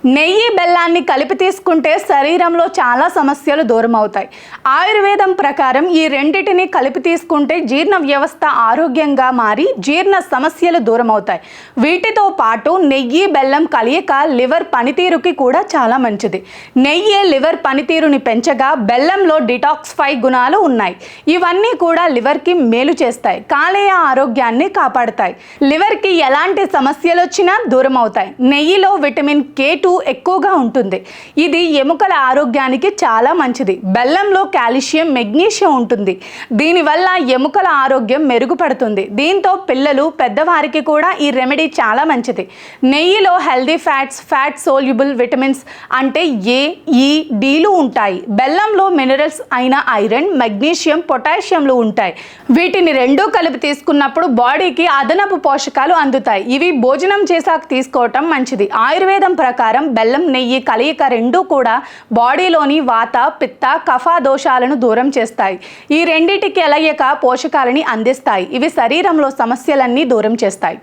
నెయ్యి బెల్లాన్ని కలిపి తీసుకుంటే శరీరంలో చాలా సమస్యలు దూరం అవుతాయి. ఆయుర్వేదం ప్రకారం ఈ రెండిటిని కలిపి తీసుకుంటే జీర్ణ వ్యవస్థ ఆరోగ్యంగా మారి జీర్ణ సమస్యలు దూరం అవుతాయి. వీటితో పాటు నెయ్యి బెల్లం కలయిక లివర్ పనితీరుకి కూడా చాలా మంచిది. నెయ్యి లివర్ పనితీరుని పెంచగా బెల్లంలో డిటాక్సిఫై గుణాలు ఉన్నాయి. ఇవన్నీ కూడా లివర్కి మేలు చేస్తాయి, కాలేయ ఆరోగ్యాన్ని కాపాడుతాయి, లివర్కి ఎలాంటి సమస్యలు వచ్చినా దూరం అవుతాయి. నెయ్యిలో విటమిన్ K2 ఎక్కువగా ఉంటుంది. ఇది ఎముకల ఆరోగ్యానికి చాలా మంచిది. బెల్లంలో కాల్షియం, మెగ్నీషియం ఉంటుంది. దీనివల్ల ఎముకల ఆరోగ్యం మెరుగుపడుతుంది. దీంతో పిల్లలు, పెద్దవారికి కూడా ఈ రెమెడీ చాలా మంచిది. నెయ్యిలో హెల్దీ ఫ్యాట్స్, ఫ్యాట్ సోల్యుబుల్ విటమిన్స్ అంటే A, E, Dలు ఉంటాయి. బెల్లంలో మినరల్స్ అయిన ఐరన్, మెగ్నీషియం, పొటాషియంలు ఉంటాయి. వీటిని రెండూ కలిపి తీసుకున్నప్పుడు బాడీకి అదనపు పోషకాలు అందుతాయి. ఇవి భోజనం చేశాక తీసుకోవటం మంచిది. ఆయుర్వేదం ప్రకారం బెల్లం, నెయ్యి కలయిక రెండూ కూడా బాడీలోని వాత, పిత్త, కఫ దోషాలను దూరం చేస్తాయి. ఈ రెండిటి కలయిక పోషకాలని అందిస్తాయి. ఇవి శరీరంలో సమస్యలన్నీ దూరం చేస్తాయి.